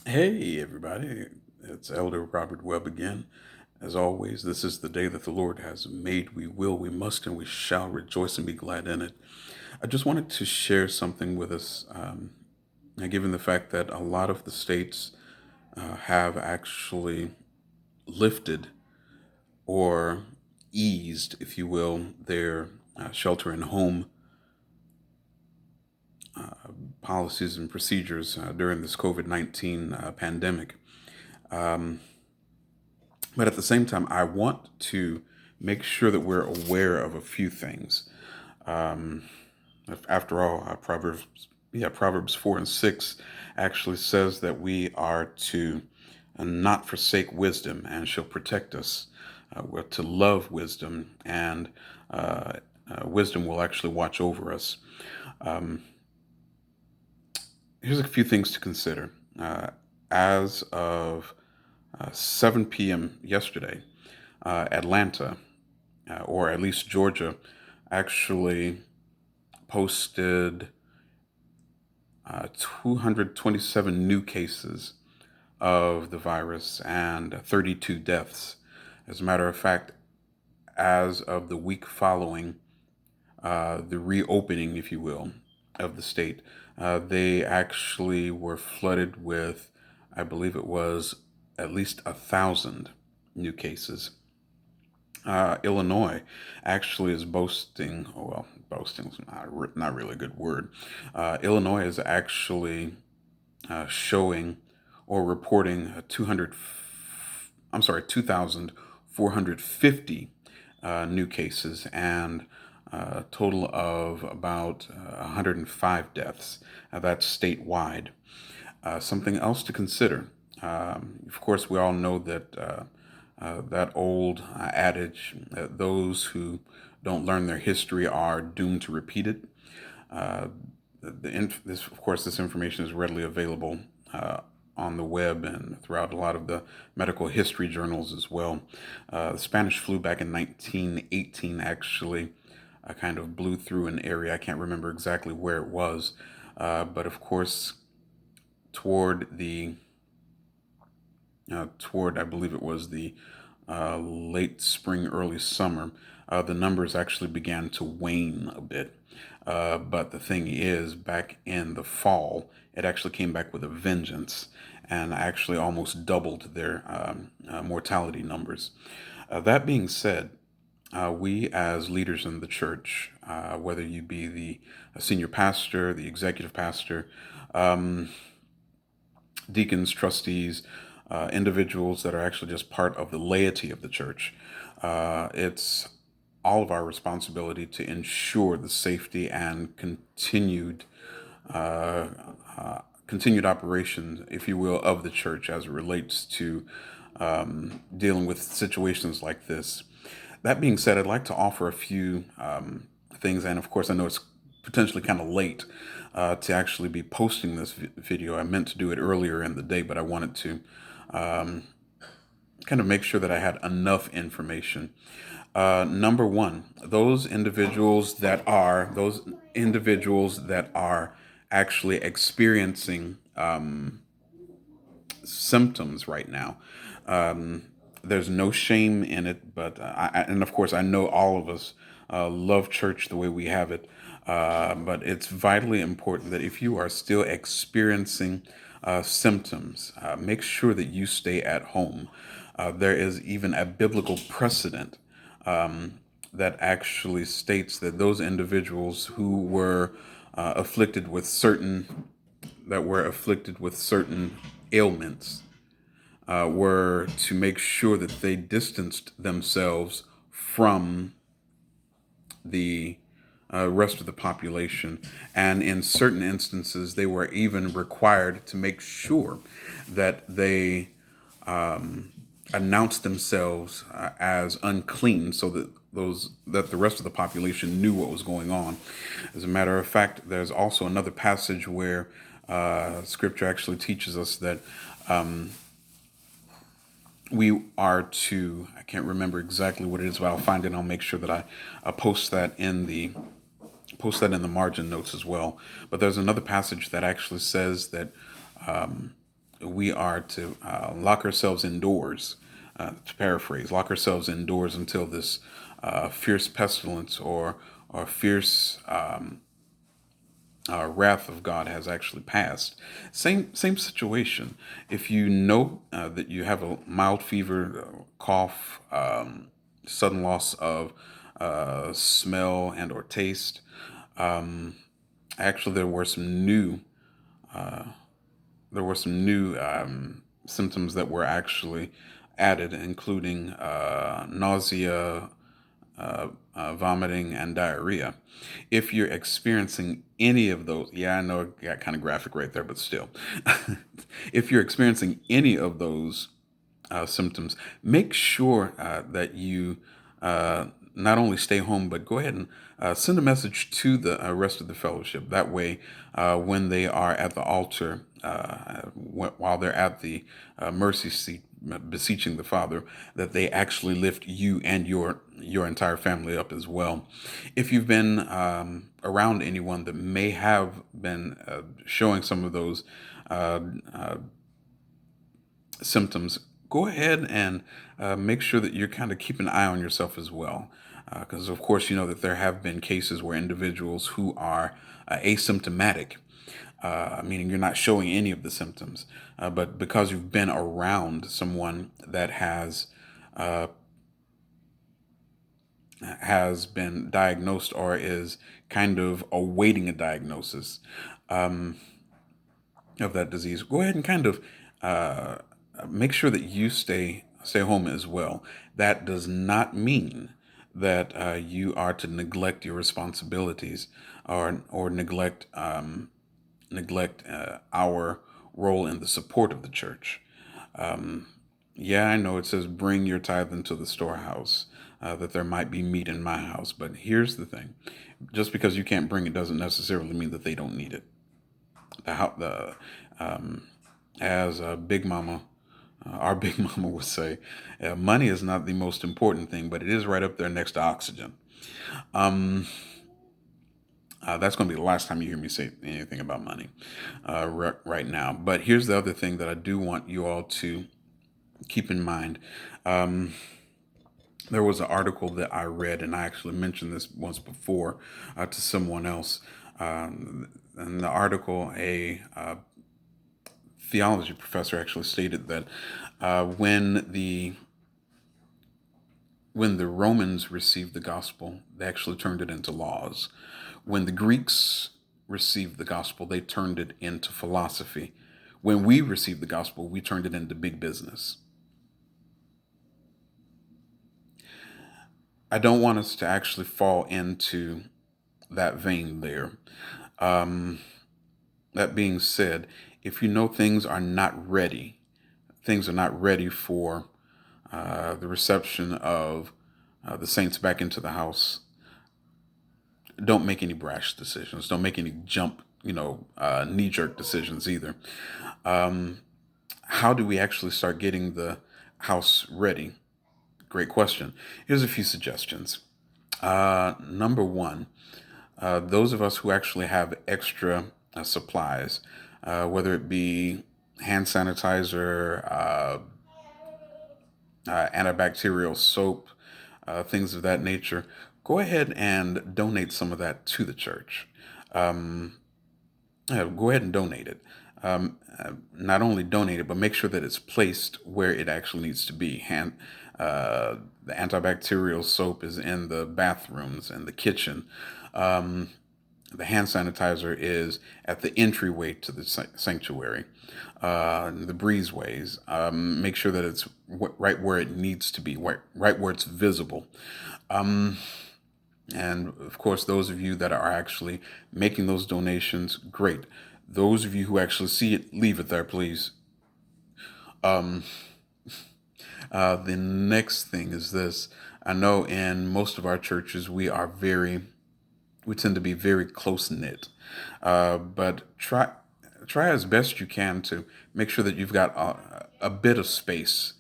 Hey, everybody. It's Elder Robert Webb again. As always, this is the day that the Lord has made. We will, we must, and we shall rejoice and be glad in it. I just wanted to share something with us, given the fact that a lot of the states have actually lifted or eased, if you will, their shelter in home policies and procedures during this COVID 19 pandemic. But at the same time, I want to make sure that we're aware of a few things. Um, After all, Proverbs 4 and 6 actually says that we are to not forsake wisdom, and she'll protect us. We're to love wisdom, and wisdom will actually watch over us. Um, Here's a few things to consider. As of 7 p.m. yesterday, Atlanta, or at least Georgia, actually posted 227 new cases of the virus and 32 deaths. As a matter of fact, as of the week following the reopening, if you will, of the state, they actually were flooded with, I believe it was at least 1,000 new cases. Illinois actually is boasting, oh, well, boasting is not really a good word. Illinois is actually showing or reporting 2,450 new cases and a total of about 105 deaths. That's statewide. Something else to consider. Of course, we all know that that old adage that those who don't learn their history are doomed to repeat it. Uh, of course, this information is readily available on the web and throughout a lot of the medical history journals as well. The Spanish flu back in 1918 actually kind of blew through an area. I can't remember exactly where it was, but of course, toward the toward I believe it was the late spring, early summer, the numbers actually began to wane a bit. But the thing is, back in the fall, it actually came back with a vengeance and actually almost doubled their mortality numbers. That being said, we as leaders in the church, whether you be the senior pastor, the executive pastor, um, deacons, trustees, individuals that are actually just part of the laity of the church. It's all of our responsibility to ensure the safety and uh, continued operation, if you will, of the church as it relates to dealing with situations like this. That being said, I'd like to offer a few things, and of course, I know it's potentially kind of late to actually be posting this video. I meant to do it earlier in the day, but I wanted to um, kind of make sure that I had enough information. Number one, those individuals that are actually experiencing symptoms right now. Um, there's no shame in it, but and of course, I know all of us love church the way we have it. But it's vitally important that if you are still experiencing symptoms, make sure that you stay at home. There is even a biblical precedent that actually states that those individuals who were afflicted with certain that were afflicted with certain ailments were to make sure that they distanced themselves from the rest of the population. And in certain instances, they were even required to make sure that they announced themselves as unclean so that the rest of the population knew what was going on. As a matter of fact, there's also another passage where scripture actually teaches us that we are to, I can't remember exactly what it is, but I'll find it and I'll make sure that I post that in the margin notes as well. But there's another passage that actually says that we are to lock ourselves indoors, to paraphrase, lock ourselves indoors until this fierce pestilence or fierce wrath of God has actually passed. Same situation. If you know that you have a mild fever, cough, sudden loss of smell and or taste, actually there were some new symptoms that were actually added, including nausea, vomiting, and diarrhea. If you're experiencing any of those, yeah, I know it got kind of graphic right there, but still, if you're experiencing any of those symptoms, make sure that you not only stay home, but go ahead and send a message to the rest of the fellowship. That way, when they are at the altar, while they're at the mercy seat, beseeching the Father, that they actually lift you and your entire family up as well. If you've been around anyone that may have been showing some of those symptoms, go ahead and make sure that you're kind of keeping an eye on yourself as well. Because, of course, you know that there have been cases where individuals who are asymptomatic, meaning you're not showing any of the symptoms, but because you've been around someone that has been diagnosed or is kind of awaiting a diagnosis of that disease, go ahead and kind of uh, make sure that you stay home as well. That does not mean that you are to neglect your responsibilities or neglect our role in the support of the church. Yeah, I know it says bring your tithe into the storehouse, that there might be meat in my house. But here's the thing: just because you can't bring it doesn't necessarily mean that they don't need it. The as Big Mama, our Big Mama would say, money is not the most important thing, but it is right up there next to oxygen. That's going to be the last time you hear me say anything about money right now. But here's the other thing that I do want you all to keep in mind. There was an article that I read, and I actually mentioned this once before to someone else. In the article, a theology professor actually stated that when the Romans received the gospel, they actually turned it into laws. When the Greeks received the gospel, they turned it into philosophy. When we received the gospel, we turned it into big business. I don't want us to actually fall into that vein there. That being said, if you know things are not ready for the reception of the saints back into the house, don't make any brash decisions. Don't make any knee jerk decisions either. How do we actually start getting the house ready? Great question. Here's a few suggestions. Number one, those of us who actually have extra supplies, whether it be hand sanitizer, antibacterial soap, things of that nature, go ahead and donate some of that to the church. Go ahead and donate it. Not only donate it, but make sure that it's placed where it actually needs to be. The antibacterial soap is in the bathrooms and the kitchen. The hand sanitizer is at the entryway to the sanctuary, the breezeways. Make sure that it's right where it needs to be, right where it's visible. And of course, those of you that are actually making those donations, great. Those of you who actually see it, leave it there, please. The next thing is this. I know in most of our churches, we tend to be very close knit. But try as best you can to make sure that you've got a bit of space,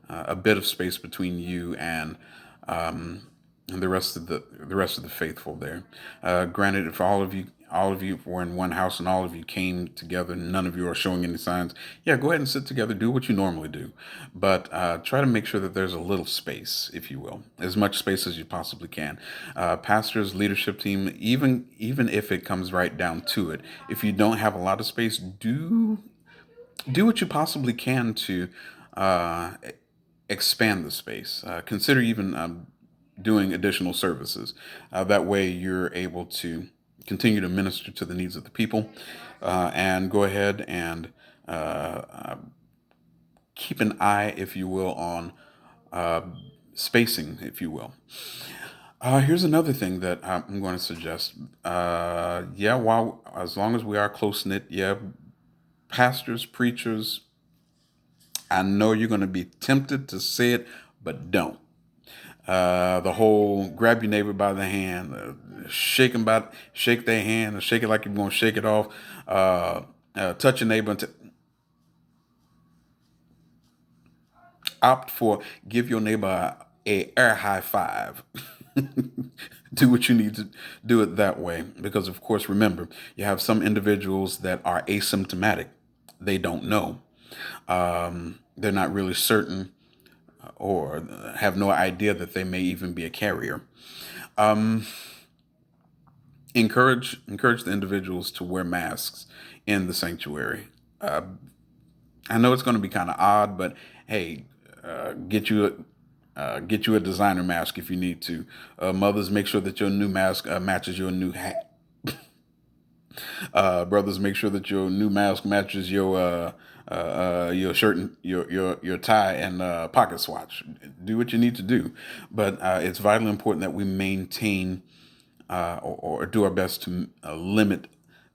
between you and the rest of the faithful there. Granted, if all of you were in one house and all of you came together, none of you are showing any signs, yeah, go ahead and sit together, do what you normally do. But try to make sure that there's a little space, if you will, as much space as you possibly can. Pastors, leadership team, even if it comes right down to it, if you don't have a lot of space, do what you possibly can to uh, expand the space. Consider even doing additional services. That way, you're able to continue to minister to the needs of the people, and go ahead and keep an eye, if you will, on spacing, if you will. Here's another thing that I'm going to suggest. Yeah, while as long as we are close knit, yeah, pastors, preachers, I know you're going to be tempted to say it, but don't. The whole grab your neighbor by the hand, shake their hand, and shake it like you're going to shake it off. Touch your neighbor and opt for give your neighbor a air high five. Do what you need to do it that way, because of course, remember, you have some individuals that are asymptomatic. They don't know. They're not really certain or have no idea that they may even be a carrier. Encourage the individuals to wear masks in the sanctuary. I know it's going to be kind of odd, but hey, get you a designer mask if you need to. Mothers, make sure that your new mask matches your new hat. Brothers, make sure that your new mask matches your shirt and your tie and pocket swatch. Do what you need to do, but it's vitally important that we maintain or do our best to limit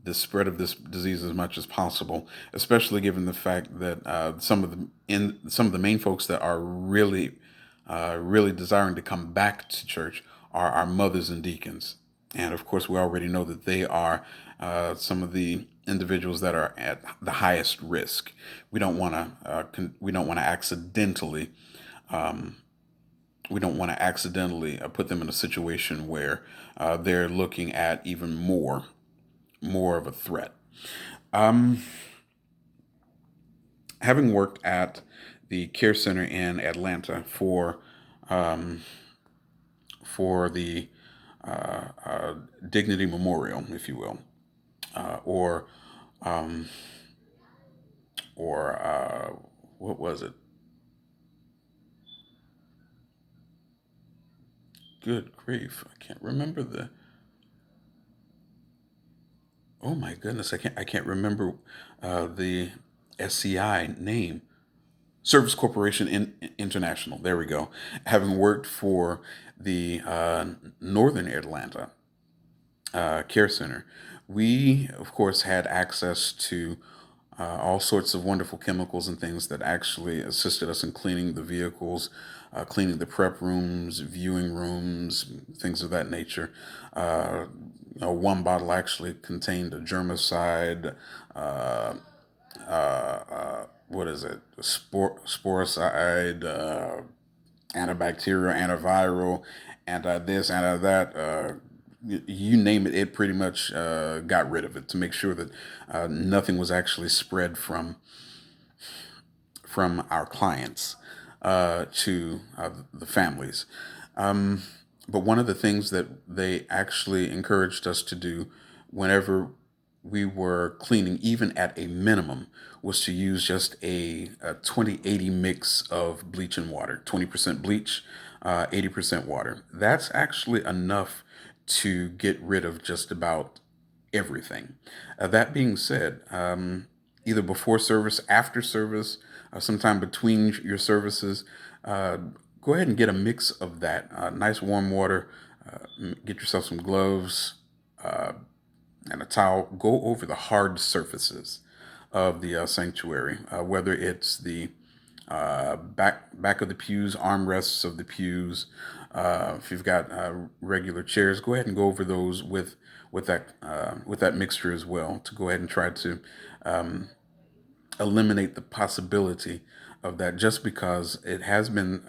the spread of this disease as much as possible, especially given the fact that some of the main folks that are really desiring to come back to church are our mothers and deacons. And of course, we already know that they are some of the individuals that are at the highest risk. We don't want to accidentally put them in a situation where they're looking at even more of a threat. Um, Having worked at the care center in Atlanta for the Dignity Memorial, if you will, or or what was it? Good grief, I can't remember the. Oh my goodness, I can't remember the SCI name. Service Corporation International. There we go. Having worked for the Northern Atlanta Care Center, we of course had access to all sorts of wonderful chemicals and things that actually assisted us in cleaning the vehicles, cleaning the prep rooms, viewing rooms, things of that nature. One bottle actually contained a germicide, what is it, sporicide, antibacterial, antiviral, anti this, anti that. You name it, it pretty much got rid of it to make sure that nothing was actually spread from our clients to the families. But one of the things that they actually encouraged us to do whenever we were cleaning, even at a minimum, was to use just a 20-80 mix of bleach and water. 20% bleach, 80% water. That's actually enough to get rid of just about everything. That being said, either before service, after service, sometime between your services, uh, go ahead and get a mix of that. Nice warm water. Get yourself some gloves and a towel. Go over the hard surfaces of the sanctuary, whether it's the back of the pews, armrests of the pews. If you've got regular chairs, go ahead and go over those with that mixture as well, to go ahead and try to eliminate the possibility of that. Just because it has been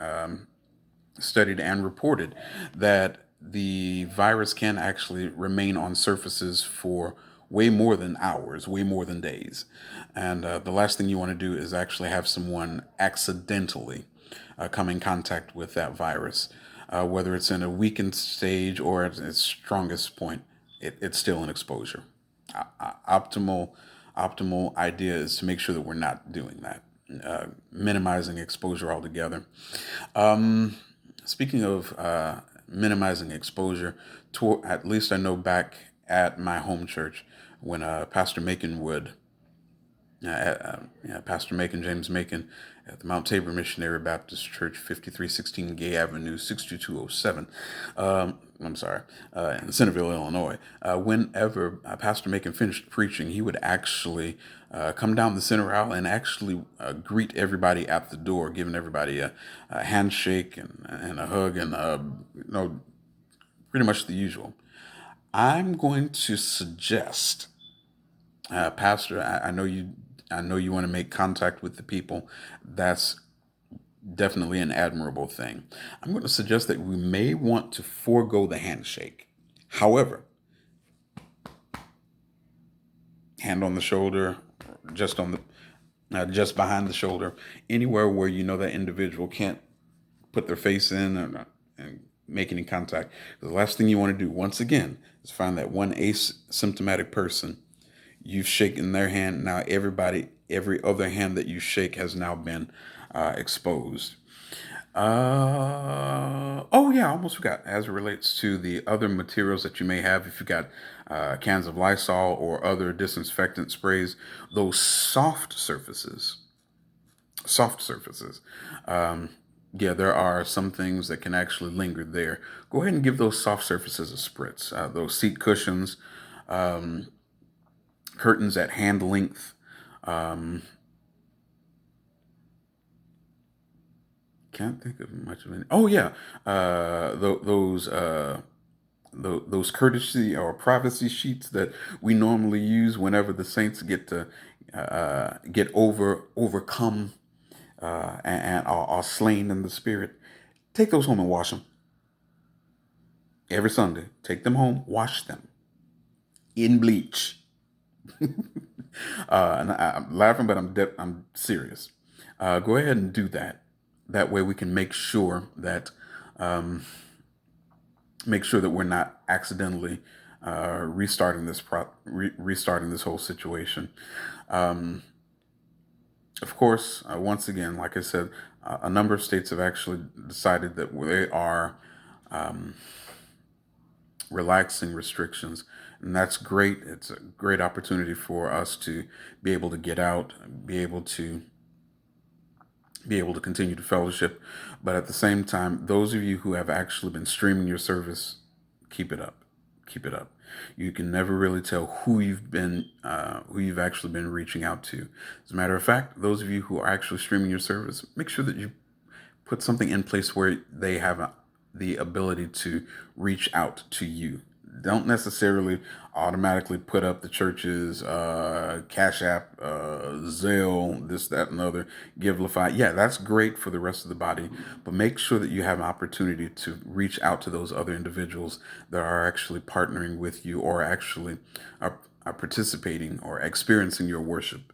studied and reported that the virus can actually remain on surfaces for way more than hours, way more than days. And the last thing you want to do is actually have someone accidentally come in contact with that virus, whether it's in a weakened stage or at its strongest point. It's still an exposure. Optimal, optimal idea is to make sure that we're not doing that, minimizing exposure altogether. Speaking of minimizing exposure, at least I know back at my home church when Pastor Macon would Pastor Macon, James Macon, at the Mount Tabor Missionary Baptist Church, 5316 Gay Avenue, 62207. I'm sorry, in Centerville, Illinois. Whenever Pastor Macon finished preaching, he would actually come down the center aisle and actually greet everybody at the door, giving everybody a handshake and a hug and, pretty much the usual. I'm going to suggest, Pastor, I know you want to make contact with the people. That's definitely an admirable thing. I'm going to suggest that we may want to forego the handshake. However, hand on the shoulder, just on the just behind the shoulder, anywhere where you know that individual can't put their face in and make any contact. The last thing you want to do, once again, is find that one asymptomatic person. You've shaken their hand. Now every other hand that you shake has now been exposed. Oh yeah, I almost forgot. As it relates to the other materials that you may have, if you got cans of Lysol or other disinfectant sprays, those soft surfaces. Yeah, there are some things that can actually linger there. Go ahead and give those soft surfaces a spritz. Those seat cushions, curtains at hand length. Um, can't think of much of any. Oh yeah, those courtesy or privacy sheets that we normally use whenever the saints get to get overcome and are slain in the spirit. Take those home and wash them every Sunday. Take them home, wash them in bleach. And I'm laughing, but I'm serious. Go ahead and do that. That way we can make sure that we're not accidentally restarting this whole situation. Um, of course, once again, like I said, a number of states have actually decided that they are relaxing restrictions, and that's great. It's a great opportunity for us to be able to get out, be able to continue to fellowship. But at the same time, those of you who have actually been streaming your service, keep it up. Keep it up. You can never really tell who you've actually been reaching out to. As a matter of fact, those of you who are actually streaming your service, make sure that you put something in place where they have the ability to reach out to you. Don't necessarily automatically put up the church's Cash App, Zelle, this, that, and other, Givelify. Yeah, that's great for the rest of the body, but make sure that you have an opportunity to reach out to those other individuals that are actually partnering with you or actually are participating or experiencing your worship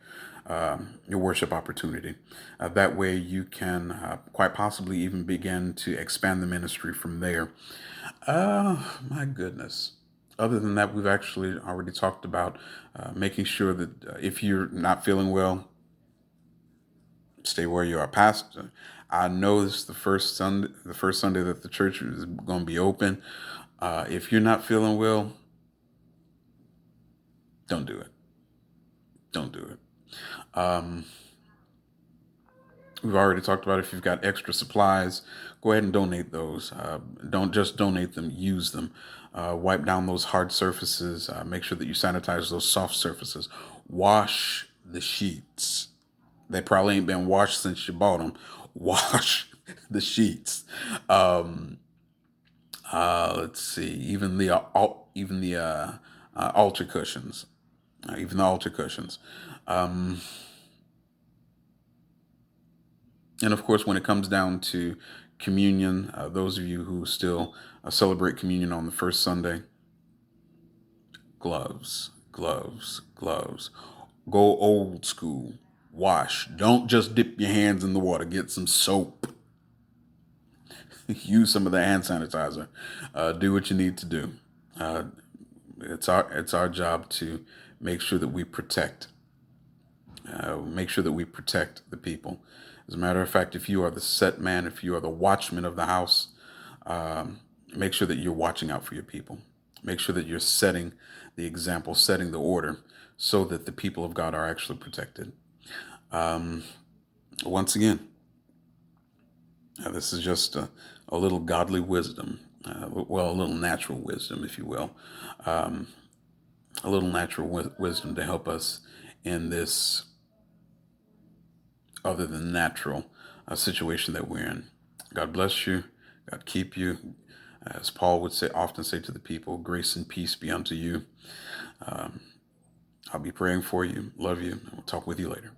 opportunity. That way, you can quite possibly even begin to expand the ministry from there. My goodness. Other than that, we've actually already talked about making sure that if you're not feeling well, stay where you are. Pastor, I know this is the first Sunday that the church is going to be open. If you're not feeling well, don't do it. Don't do it. Um, We've already talked about if you've got extra supplies, go ahead and donate those. Don't just donate them, use them. Wipe down those hard surfaces. Make sure that you sanitize those soft surfaces. Wash the sheets. They probably ain't been washed since you bought them. Wash the sheets. Um, let's see. Even the altar cushions. Even the altar cushions. Um, And of course, when it comes down to communion, those of you who still celebrate communion on the first Sunday, gloves, gloves, gloves. Go old school. Wash. Don't just dip your hands in the water. Get some soap. Use some of the hand sanitizer. Do what you need to do. Uh, it's our job to make sure that we protect the people. As a matter of fact, if you are the set man, if you are the watchman of the house, make sure that you're watching out for your people. Make sure that you're setting the example, setting the order, so that the people of God are actually protected. Once again, this is just a little godly wisdom, well, a little natural wisdom, if you will, a little natural wisdom to help us in this other than natural situation that we're in. God bless you. God keep you. As Paul would often say to the people, grace and peace be unto you. I'll be praying for you. Love you. And we'll talk with you later.